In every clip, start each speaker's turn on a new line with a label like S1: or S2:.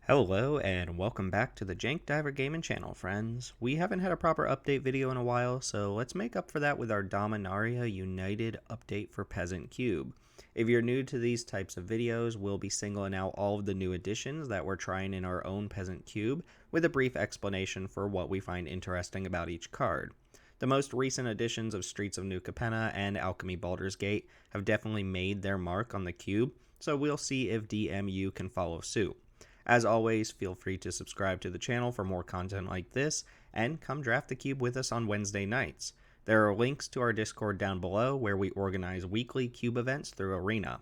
S1: Hello and welcome back to the Jank Diver Gaming channel, friends. We haven't had a proper update video in a while, so let's make up for that with our Dominaria United update for Peasant Cube. If you're new to these types of videos, we'll be singling out all of the new additions that we're trying in our own Peasant Cube, with a brief explanation for what we find interesting about each card. The most recent additions of Streets of New Capenna and Alchemy Baldur's Gate have definitely made their mark on the cube, so we'll see if DMU can follow suit. As always, feel free to subscribe to the channel for more content like this, and come draft the cube with us on Wednesday nights. There are links to our Discord down below where we organize weekly cube events through Arena.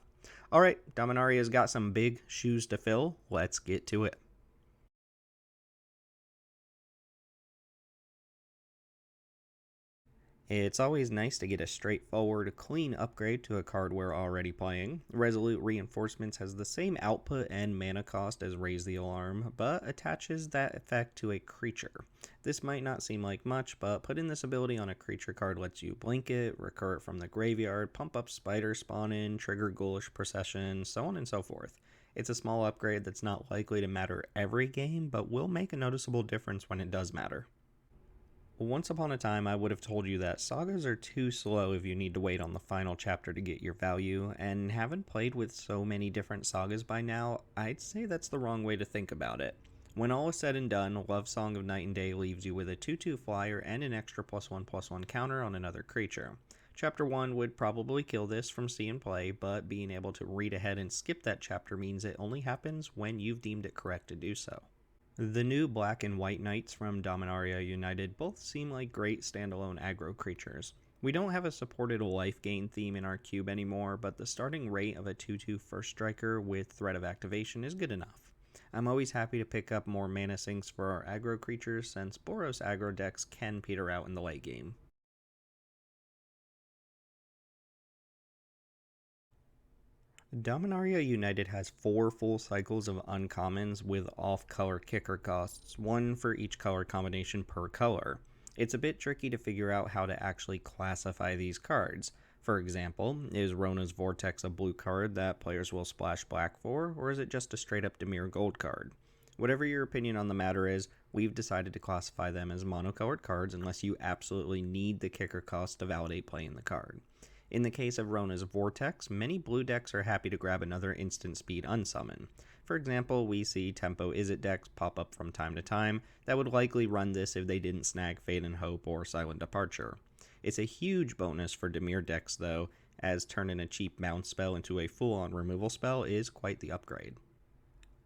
S1: Alright, Dominaria's got some big shoes to fill, let's get to it. It's always nice to get a straightforward, clean upgrade to a card we're already playing. Resolute Reinforcements has the same output and mana cost as Raise the Alarm, but attaches that effect to a creature. This might not seem like much, but putting this ability on a creature card lets you blink it, recur it from the graveyard, pump up Spider Spawn in, trigger Ghoulish Procession, so on and so forth. It's a small upgrade that's not likely to matter every game, but will make a noticeable difference when it does matter. Once upon a time, I would have told you that sagas are too slow if you need to wait on the final chapter to get your value, and having played with so many different sagas by now, I'd say that's the wrong way to think about it. When all is said and done, Love Song of Night and Day leaves you with a 2/2 flyer and an extra +1/+1 counter on another creature. Chapter 1 would probably kill this from see and play, but being able to read ahead and skip that chapter means it only happens when you've deemed it correct to do so. The new Black and White Knights from Dominaria United both seem like great standalone aggro creatures. We don't have a supported life gain theme in our cube anymore, but the starting rate of a 2/2 first striker with threat of activation is good enough. I'm always happy to pick up more mana sinks for our aggro creatures, since Boros aggro decks can peter out in the late game. Dominaria United has 4 full cycles of uncommons with off-color kicker costs, one for each color combination per color. It's a bit tricky to figure out how to actually classify these cards. For example, is Rona's Vortex a blue card that players will splash black for, or is it just a straight-up Dimir gold card? Whatever your opinion on the matter is, we've decided to classify them as monocolored cards unless you absolutely need the kicker cost to validate playing the card. In the case of Rona's Vortex, many blue decks are happy to grab another instant speed unsummon. For example, we see Tempo Izzet decks pop up from time to time that would likely run this if they didn't snag Fate and Hope or Silent Departure. It's a huge bonus for Dimir decks though, as turning a cheap bounce spell into a full-on removal spell is quite the upgrade.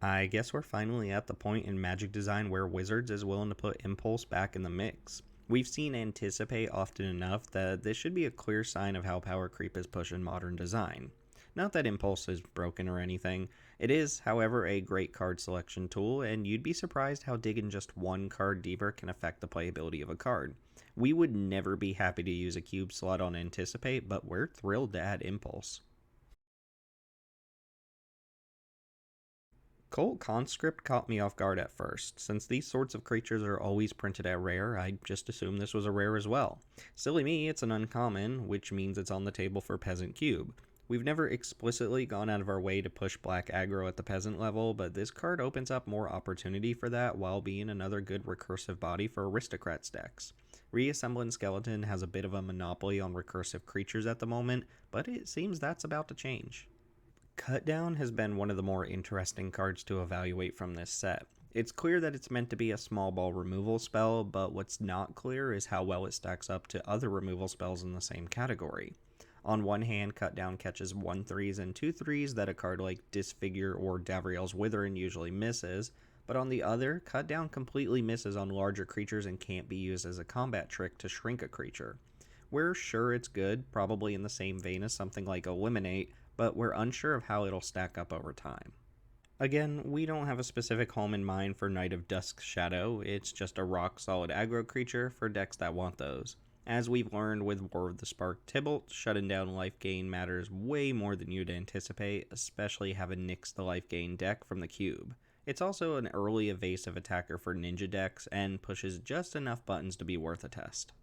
S1: I guess we're finally at the point in Magic design where Wizards is willing to put Impulse back in the mix. We've seen Anticipate often enough that this should be a clear sign of how power creep is pushed in modern design. Not that Impulse is broken or anything. It is, however, a great card selection tool, and you'd be surprised how digging just one card deeper can affect the playability of a card. We would never be happy to use a cube slot on Anticipate, but we're thrilled to add Impulse. Cult Conscript caught me off guard at first. Since these sorts of creatures are always printed at rare, I just assumed this was a rare as well. Silly me, it's an uncommon, which means it's on the table for Peasant Cube. We've never explicitly gone out of our way to push black aggro at the peasant level, but this card opens up more opportunity for that while being another good recursive body for aristocrats decks. Reassembling Skeleton has a bit of a monopoly on recursive creatures at the moment, but it seems that's about to change. Cut Down has been one of the more interesting cards to evaluate from this set. It's clear that it's meant to be a small ball removal spell, but what's not clear is how well it stacks up to other removal spells in the same category. On one hand, Cut Down catches 1/3s and 2/3s that a card like Disfigure or Davriel's Withering usually misses, but on the other, Cut Down completely misses on larger creatures and can't be used as a combat trick to shrink a creature. We're sure it's good, probably in the same vein as something like Eliminate, but we're unsure of how it'll stack up over time. Again, we don't have a specific home in mind for Knight of Dusk Shadow, it's just a rock solid aggro creature for decks that want those. As we've learned with War of the Spark Tybalt, shutting down life gain matters way more than you'd anticipate, especially having nixed the life gain deck from the cube. It's also an early evasive attacker for ninja decks and pushes just enough buttons to be worth a test.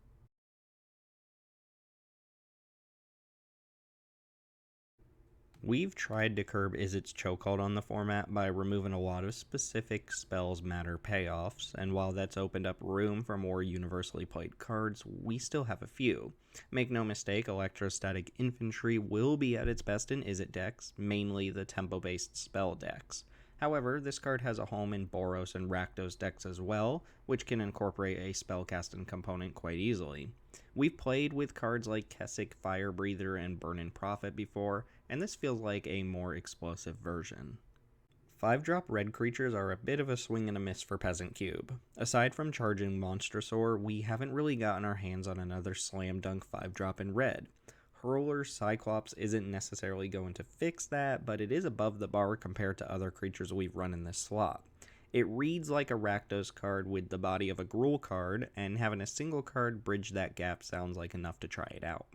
S1: We've tried to curb Izzet's chokehold on the format by removing a lot of specific spells matter payoffs, and while that's opened up room for more universally played cards, we still have a few. Make no mistake, Electrostatic Infantry will be at its best in Izzet decks, mainly the tempo-based spell decks. However, this card has a home in Boros and Rakdos decks as well, which can incorporate a spellcasting component quite easily. We've played with cards like Kessick, Fire Breather, and Burnin' Prophet before, and this feels like a more explosive version. 5-drop red creatures are a bit of a swing and a miss for Peasant Cube. Aside from charging Monstrosaur, we haven't really gotten our hands on another slam dunk 5-drop in red. Hurler Cyclops isn't necessarily going to fix that, but it is above the bar compared to other creatures we've run in this slot. It reads like a Rakdos card with the body of a Gruul card, and having a single card bridge that gap sounds like enough to try it out.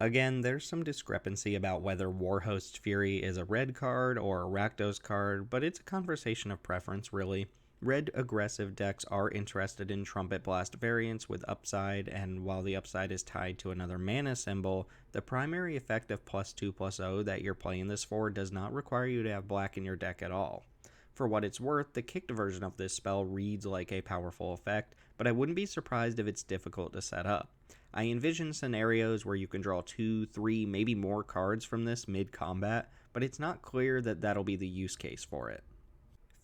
S1: Again, there's some discrepancy about whether Warhost Fury is a red card or a Rakdos card, but it's a conversation of preference, really. Red aggressive decks are interested in Trumpet Blast variants with upside, and while the upside is tied to another mana symbol, the primary effect of +2/+0 that you're playing this for does not require you to have black in your deck at all. For what it's worth, the kicked version of this spell reads like a powerful effect, but I wouldn't be surprised if it's difficult to set up. I envision scenarios where you can draw 2, 3, maybe more cards from this mid-combat, but it's not clear that that'll be the use case for it.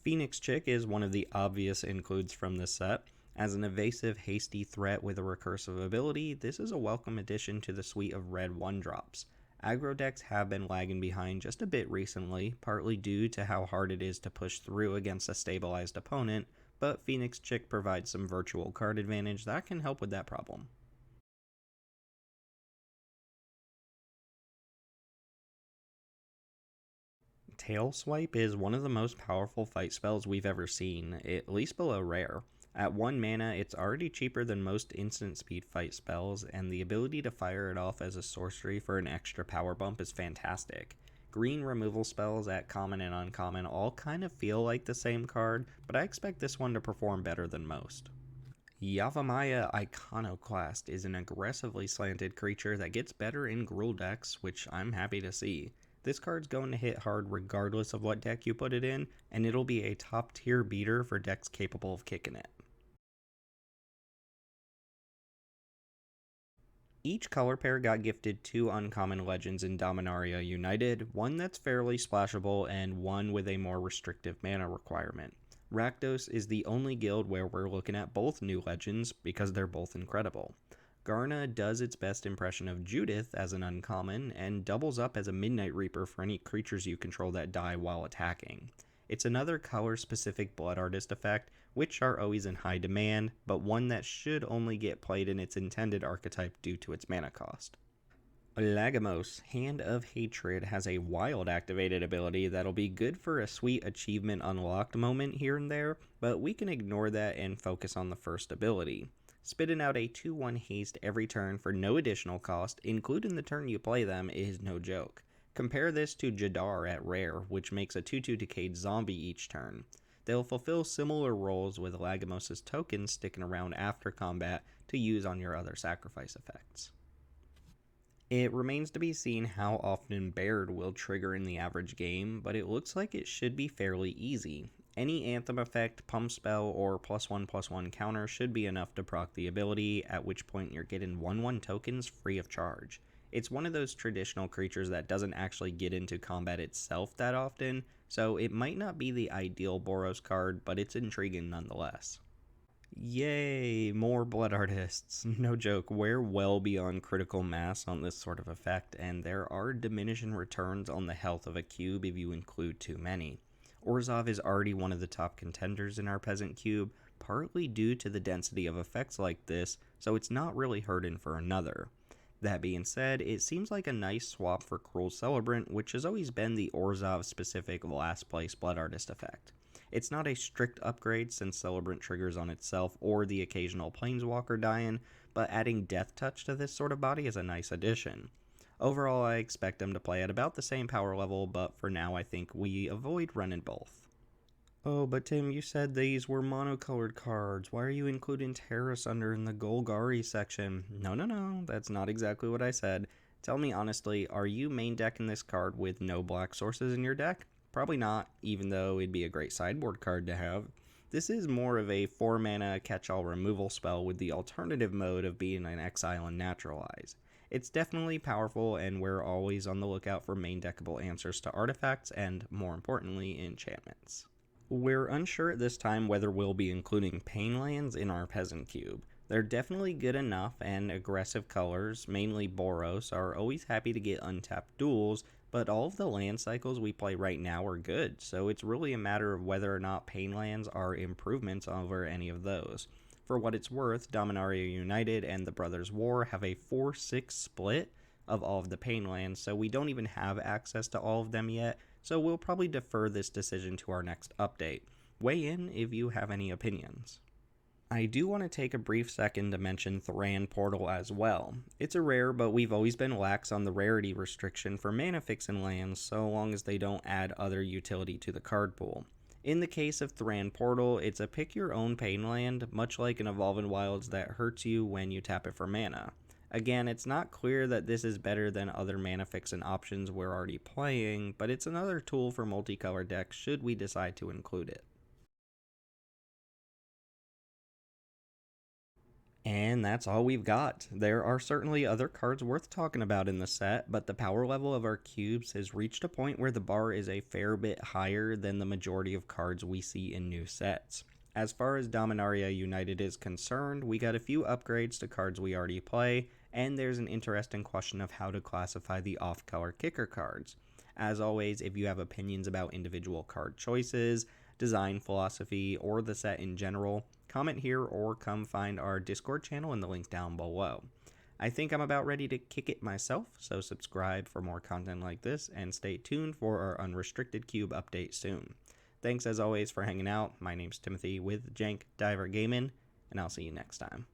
S1: Phoenix Chick is one of the obvious includes from this set. As an evasive, hasty threat with a recursive ability, this is a welcome addition to the suite of red 1-drops. Aggro decks have been lagging behind just a bit recently, partly due to how hard it is to push through against a stabilized opponent, but Phoenix Chick provides some virtual card advantage that can help with that problem. Tail Swipe is one of the most powerful fight spells we've ever seen, at least below rare. At 1 mana, it's already cheaper than most instant speed fight spells, and the ability to fire it off as a sorcery for an extra power bump is fantastic. Green removal spells at common and uncommon all kind of feel like the same card, but I expect this one to perform better than most. Yavimaya Iconoclast is an aggressively slanted creature that gets better in Gruul decks, which I'm happy to see. This card's going to hit hard regardless of what deck you put it in, and it'll be a top tier beater for decks capable of kicking it. Each color pair got gifted 2 uncommon legends in Dominaria United, one that's fairly splashable and one with a more restrictive mana requirement. Rakdos is the only guild where we're looking at both new legends because they're both incredible. Garna does its best impression of Judith as an uncommon, and doubles up as a Midnight Reaper for any creatures you control that die while attacking. It's another color-specific Blood Artist effect, which are always in high demand, but one that should only get played in its intended archetype due to its mana cost. Lagomos, Hand of Hatred, has a wild activated ability that'll be good for a sweet achievement unlocked moment here and there, but we can ignore that and focus on the first ability. Spitting out a 2/1 haste every turn for no additional cost, including the turn you play them, is no joke. Compare this to Jadar at rare, which makes a 2/2 decayed zombie each turn. They'll fulfill similar roles with Lagomos' tokens sticking around after combat to use on your other sacrifice effects. It remains to be seen how often Baird will trigger in the average game, but it looks like it should be fairly easy. Any Anthem effect, pump spell, or +1/+1 counter should be enough to proc the ability, at which point you're getting 1/1 tokens free of charge. It's one of those traditional creatures that doesn't actually get into combat itself that often, so it might not be the ideal Boros card, but it's intriguing nonetheless. Yay, more Blood Artists. No joke, we're well beyond critical mass on this sort of effect, and there are diminishing returns on the health of a cube if you include too many. Orzhov is already one of the top contenders in our Peasant Cube, partly due to the density of effects like this, so it's not really hurting for another. That being said, it seems like a nice swap for Cruel Celebrant, which has always been the Orzhov-specific last place Blood Artist effect. It's not a strict upgrade since Celebrant triggers on itself or the occasional Planeswalker dying, but adding Death Touch to this sort of body is a nice addition. Overall, I expect them to play at about the same power level, but for now I think we avoid running both. Oh, but Tim, you said these were monocolored cards. Why are you including Terra Sunder in the Golgari section? No, that's not exactly what I said. Tell me honestly, are you main decking this card with no black sources in your deck? Probably not, even though it'd be a great sideboard card to have. This is more of a 4 mana catch all removal spell with the alternative mode of being an exile and naturalize. It's definitely powerful, and we're always on the lookout for main deckable answers to artifacts and, more importantly, enchantments. We're unsure at this time whether we'll be including pain lands in our Peasant Cube. They're definitely good enough, and aggressive colors, mainly Boros, are always happy to get untapped duels, but all of the land cycles we play right now are good, so it's really a matter of whether or not pain lands are improvements over any of those. For what it's worth, Dominaria United and the Brothers War have a 4-6 split of all of the pain lands, so we don't even have access to all of them yet, so we'll probably defer this decision to our next update. Weigh in if you have any opinions. I do want to take a brief second to mention Thran Portal as well. It's a rare, but we've always been lax on the rarity restriction for mana fixin' lands so long as they don't add other utility to the card pool. In the case of Thran Portal, it's a pick your own pain land, much like an Evolving Wilds that hurts you when you tap it for mana. Again, it's not clear that this is better than other mana fixin' options we're already playing, but it's another tool for multicolor decks should we decide to include it. And that's all we've got. There are certainly other cards worth talking about in the set, but the power level of our cubes has reached a point where the bar is a fair bit higher than the majority of cards we see in new sets. As far as Dominaria United is concerned, we got a few upgrades to cards we already play, and there's an interesting question of how to classify the off-color kicker cards. As always, if you have opinions about individual card choices, design philosophy, or the set in general, comment here or come find our Discord channel in the link down below. I think I'm about ready to kick it myself, so subscribe for more content like this and stay tuned for our Unrestricted Cube update soon. Thanks as always for hanging out. My name's Timothy with Jank Diver Gaming, and I'll see you next time.